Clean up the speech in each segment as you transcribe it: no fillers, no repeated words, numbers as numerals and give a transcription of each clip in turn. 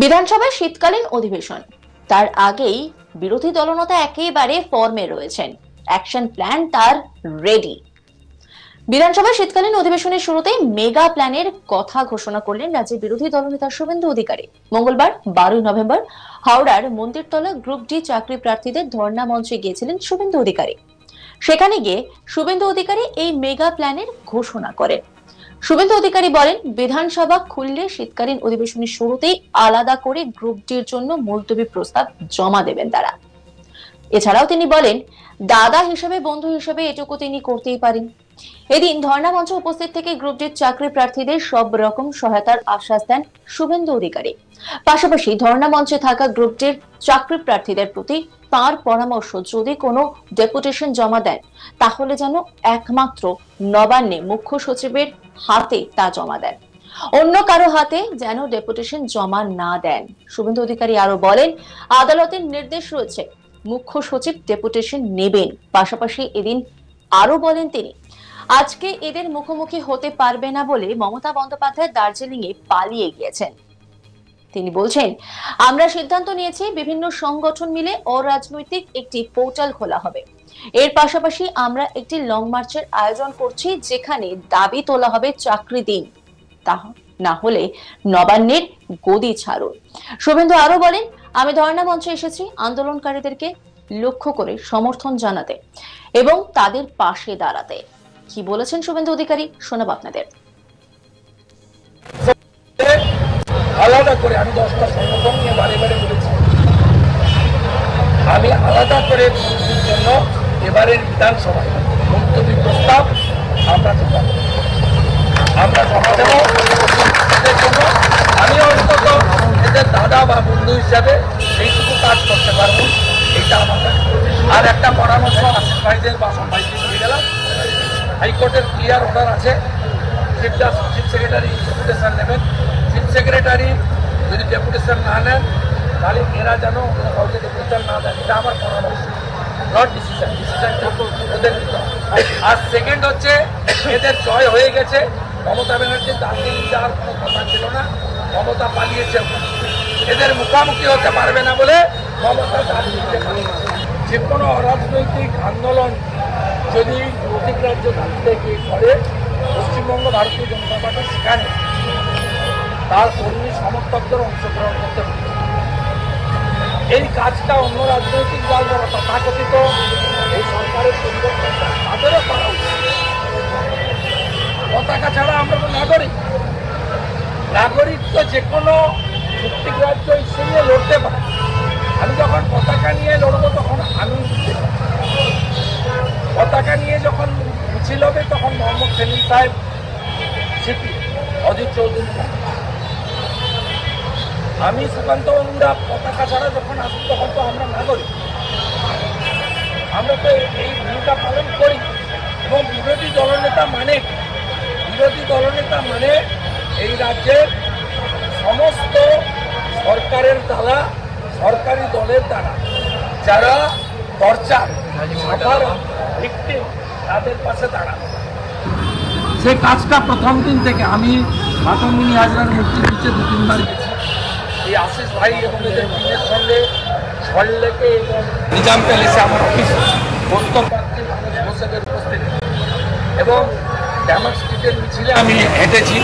বিধানসভায় শীতকালীন অধিবেশন, তার আগেই বিরোধী দলনেতা একেবারে ফর্মে রয়েছেন। অ্যাকশন প্ল্যান তার রেডি। বিধানসভায় শীতকালীন অধিবেশনের শুরুতেই মেগা প্ল্যানের কথা ঘোষণা করলেন রাজ্যের বিরোধী দলনেতা শুভেন্দু অধিকারী। মঙ্গলবার 12 নভেম্বর হাওড়ার মন্দিরতলা গ্রুপ ডি চাকরি প্রার্থীদের ধর্ণা মঞ্চে গিয়েছিলেন শুভেন্দু অধিকারী। সেখানে গিয়ে শুভেন্দু অধিকারী এই মেগা প্ল্যানের ঘোষণা করেন। শুভেন্দু অধিকারী বলেন, বিধানসভা খুললে শীতকালীন অধিবেশনের শুরুতেই আলাদা করে গ্রুপ ডির জন্য মুলতবি প্রস্তাব জমা দেবেন তারা। এছাড়াও তিনি বলেন, দাদা হিসেবে, বন্ধু হিসেবে এটুকু তিনি করতেই পারেন। এদিন ধর্ণা মঞ্চে উপস্থিত থেকে গ্রুপ ডির চাকরি প্রার্থীদের সব রকম সহায়তার আশ্বাস দেন শুভেন্দু অধিকারী। পাশাপাশি ধর্ণা মঞ্চে থাকা গ্রুপ ডির চাকরি প্রার্থীদের প্রতি তার পরামর্শ, যদি কোনো ডেপুটেশন জমা দেন তাহলে যেন একমাত্র নবান্নে মুখ্য সচিবের হাতে তা জমা দেন, অন্য কারো হাতে যেন ডেপুটেশন জমা না দেন। শুভেন্দু অধিকারী আরো বলেন, আদালতের নির্দেশ রয়েছে, মুখ্য সচিব ডেপুটেশন নেবেন। পাশাপাশি এদিন আরো বলেন তিনি, আজকে এদের মুখোমুখি হতে পারবে না বলে মমতা বন্দ্যোপাধ্যায় দার্জিলিং এ পালিয়ে গিয়েছেন। তিনি বলছেন, আমরা সিদ্ধান্ত নিয়েছি বিভিন্ন সংগঠন মিলে অরাজনৈতিক একটি পোর্টাল খোলা হবে। এর পাশাপাশি আমরা একটি লং মার্চের আয়োজন করছি, যেখানে দাবি তোলা হবে চাকরি দিন, তা না হলে নবান্নের গদি ছাড়ুন। শুভেন্দু আরো বলেন, আমি ধর্ণা মঞ্চে এসেছি আন্দোলনকারীদেরকে লক্ষ্য করে সমর্থন জানাতে এবং তাদের পাশে দাঁড়াতে। কি বলেছেন শুভেন্দু অধিকারী, শোনাব আপনাদের। আলাদা করে আমি 10টা সংগঠন নিয়ে বারে বারে বলেছি, আমি আলাদা করে জন্য এবারের বিধানসভায় মুলতবি প্রস্তাব আমরা জমা দেব। এদের জন্য আমি অন্তত এদের দাদা বা বন্ধু হিসাবে এইটুকু কাজ করতে পারবো, এইটা আমাদের। আর একটা পরামর্শ আসিফ ভাইদের বা ভাইদের দিয়ে গেলাম, হাইকোর্টের ক্লিয়ার অর্ডার আছে, চিফ সেক্রেটারি ডেপুটেশন নেবেন। চিফ সেক্রেটারি যদি ডেপুটেশন না নেন তাহলে এরা যেন কাউকে ডেপুটেশন না দেন, এটা আমার পরামর্শ, নট ডিসিশন। ডিসিশনটা ওদের নিতে হবে। আর সেকেন্ড হচ্ছে, এদের জয় হয়ে গেছে, মমতা ব্যানার্জির দার্জিলিং যাওয়ার কোনো কথা ছিল না, মমতা পালিয়েছে। এদের মুখোমুখি হতে পারবে না বলে মমতা দার্জিলিংয়ে পালিয়েছে। যে কোনো অরাজনৈতিক আন্দোলন যদি প্রতিগ্রাহ্য দাবিতে করে, পশ্চিমবঙ্গ ভারতীয় জনতা পার্টি সেখানে তার কর্মী সমর্থকদের অংশগ্রহণ করতে হবে। এই কাজটা অন্য রাজনৈতিক দল যারা তথাকথিত এই সরকারের পরিবর্তন তাদেরও করা উচিত। পতাকা ছাড়া আমরা তো নাগরিক তো যে কোনো চুক্তিগ্রাহ্য ইস্যু নিয়ে লড়তে পারে। আমি যখন পতাকা নিয়ে লড়বো তখন আমি পতাকা নিয়ে যখন মিছিল হবে তখন মোহাম্মদ সেলিম সাহেব সিপি, অজিত চৌধুরী, আমি সুকান্ত বাবুরা পতাকা ছাড়া যখন আসি তখন তো আমরা নাগরিক, আমরা তো এই ভূমিকা পালন করি। এবং বিরোধী দলনেতা মানে এই রাজ্যের সমস্ত সরকারের দ্বারা, সরকারি দলের দ্বারা যারা টর্চার ভিকটিম তাদের পাশে দাঁড়ানো। সেই কাজটা প্রথম দিন থেকে আমি মাতঙ্গিনী হাজরার মূর্তির নিচে 2-3 বার গেছি। এই আশিস ভাই এবং এদের টিমের সঙ্গে সল্টলেকে এবং নিজাম প্যালেসে আমার অফিস বস্তরপাত্রী মানুষ হোসেনের উপস্থিতি এবং ড্যামার স্ট্রিটের মিছিলে আমি হেঁটেছি।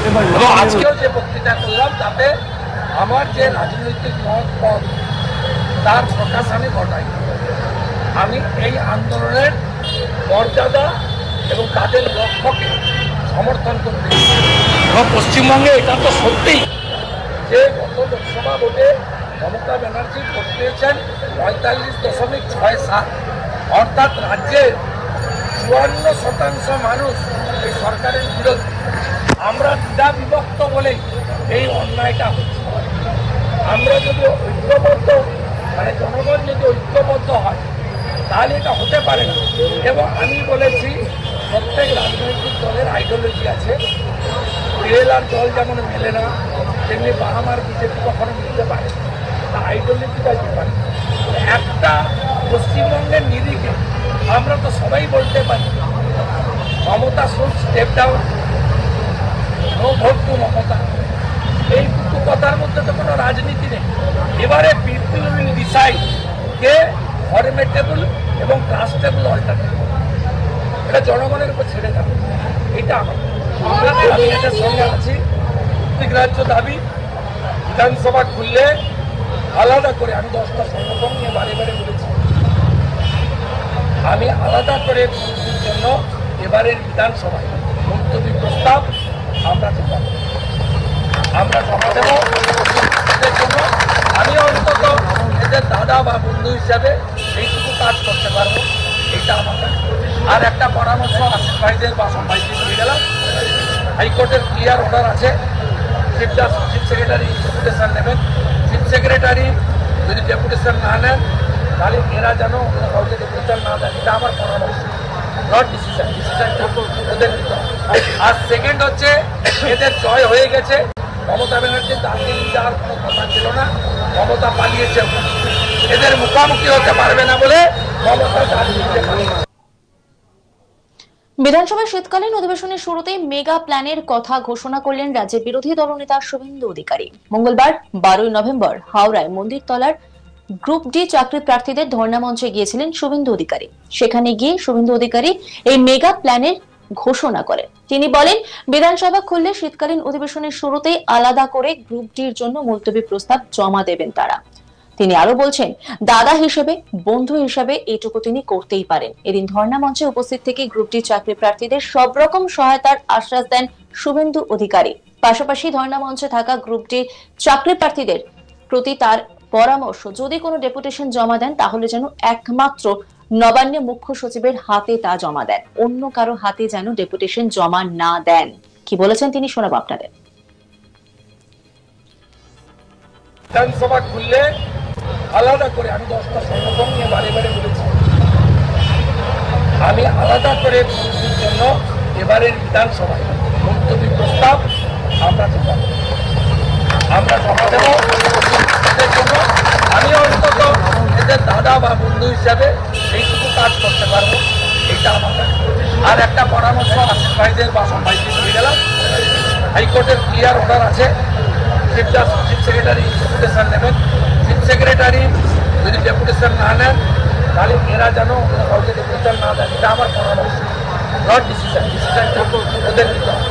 এবং আজকেও যে বক্তৃতা করলাম তাতে আমার যে রাজনৈতিক মত পথ তার প্রকাশ আমি ঘটাই। আমি এই আন্দোলনের মর্যাদা এবং তাদের লক্ষ্যকে সমর্থন করতে। এবং পশ্চিমবঙ্গে এটা তো সত্যিই যে গত লোকসভা ভোটে মমতা ব্যানার্জি ভোট পেয়েছেন 45.67, অর্থাৎ রাজ্যের 54% মানুষ এই সরকারের বিরোধী। আমরা দ্বিধা বিভক্ত বলেই এই অন্যায়টা হচ্ছে। আমরা যদি ঐক্যবদ্ধ, মানে জনগণ যদি ঐক্যবদ্ধ হয় তাহলে এটা হতে পারে না। এবং আমি বলেছি, প্রত্যেক রাজনৈতিক দলের আইডিওলজি আছে। তেল আর জল যেমন মেলে না, তেমনি বাহামার বিজেপি কখনো মিলতে পারে না, আইডিওলজিটা পারে। একটা পশ্চিমবঙ্গের নিরিখে আমরা তো সবাই বলতে পারি Mamata should step down, no vote to Mamata, এইটুকু কথার মধ্যে তো কোনো রাজনীতি নেই। এবারে পিপল উইল ডিসাইড কে ফরমেটেবল এবং ট্রাস্টেবল অল্টারনেটিভ, এটা জনগণের উপর ছেড়ে যাবে। এটা আমি এটার সঙ্গে আছি। গ্রাহ্য দাবি বিধানসভা খুললে আলাদা করে, আমি 10টা সংগঠন নিয়ে বারে বারে বলেছি, আমি আলাদা করে মুক্তির জন্য এবারের বিধানসভায় মুলতবি প্রস্তাব আমরা জমা দেব। এদের জন্য আমি অন্তত এদের দাদা বা বন্ধু হিসাবে এইটুকু কাজ করতে পারবো, এইটা আমার কাছে। আর একটা পরামর্শ আসিফ ভাইদের বা ভাইদের দিয়ে গেলাম, হাইকোর্টের ক্লিয়ার অর্ডার আছে, চিফ সেক্রেটারি ডেপুটেশন নেবেন। চিফ সেক্রেটারি যদি ডেপুটেশন না নেন তাহলে এরা যেন কাউকে ডেপুটেশন না দেন, এটা আমার পরামর্শ, নট ডিসিশন। ডিসিশনটা ওদের নিতে হবে। আর সেকেন্ড হচ্ছে, এদের জয় হয়ে গেছে, মমতা ব্যানার্জির দার্জিলিং যাওয়ার কোনো কথা ছিল না, মমতা পালিয়েছে, এদের মুখোমুখি হতে পারবে না বলে মমতা দার্জিলিংয়ে পালিয়েছে। বিধানসভার শীতকালীন অধিবেশনের শুরুতেই মেগা প্ল্যানের কথা ঘোষণা করলেন রাজ্যের বিরোধী দলনেতা শুভেন্দু অধিকারী। মঙ্গলবার 12 নভেম্বর হাওড়ায় মন্দিরতলার গ্রুপ ডি চাকরি প্রার্থীদের ধর্ণা মঞ্চে গিয়েছিলেন শুভেন্দু অধিকারী। সেখানে গিয়ে শুভেন্দু অধিকারী এই মেগা প্ল্যানের ঘোষণা করেন। তিনি বলেন, বিধানসভা খুললে শীতকালীন অধিবেশনের শুরুতেই আলাদা করে গ্রুপ ডির জন্য মুলতবি প্রস্তাব জমা দেবেন তারা। তিনি আরো বলছেন, দাদা হিসেবে, বন্ধু হিসেবে এটুকু তিনি করতেই পারেন। এদিন ধর্ণা মঞ্চে উপস্থিত থেকে গ্রুপ ডি চাকরি প্রার্থীদের সব রকম সহায়তার আশ্বাস দেন শুভেন্দু অধিকারী। পাশাপাশি ধর্ণা মঞ্চে থাকা গ্রুপ ডি চাকরি প্রার্থীদের প্রতি তার পরামর্শ, যদি কোনো ডেপুটেশন জমা দেন তাহলে যেন একমাত্র নবান্নের মুখ্য সচিবের হাতে তা জমা দেন, অন্য কারো হাতে যেন ডেপুটেশন জমা না দেন। কি বলেছেন তিনি, শোনাবো আপনাদের। বিধানসভা খুললে আলাদা করে, আমি 10টা সংগঠন নিয়ে বারে বারে বলেছি, আমি আলাদা করে মুক্তির জন্য এবারের বিধানসভায় মুলতবি প্রস্তাব আমরা জমা দেব। এদের জন্য আমি অন্তত এদের দাদা বা বন্ধু হিসাবে এইটুকু কাজ করতে পারবো, এইটা আমার কাছে। আর একটা পরামর্শ আসিফ ভাইদের বা ভাইদের দিয়ে গেলাম, হাইকোর্টের ক্লিয়ার অর্ডার আছে, চিফ সেক্রেটারি ডেপুটেশন নেবেন। চিফ সেক্রেটারি যদি ডেপুটেশন না নেন তাহলে এরা যেন কাউকে ডেপুটেশন না দেন, এটা আমার পরামর্শ, নট ডিসিশন। ডিসিশনটা ওদের নিতে হবে।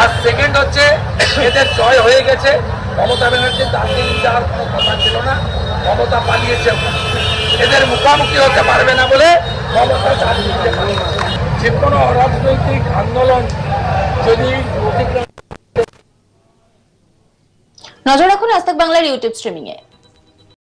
আর সেকেন্ড হচ্ছে, এদের জয় হয়ে গেছে, মমতা ব্যানার্জির দার্জিলিং যাওয়ার কোনো কথা ছিল না, মমতা পালিয়েছে, এদের মুখোমুখি হতে পারবে না বলে মমতা দার্জিলিংয়ে পালিয়েছে। যে কোনো অরাজনৈতিক আন্দোলন যদি নজর রাখুন আজ তাক বাংলার ইউটিউব স্ট্রিমিং এ।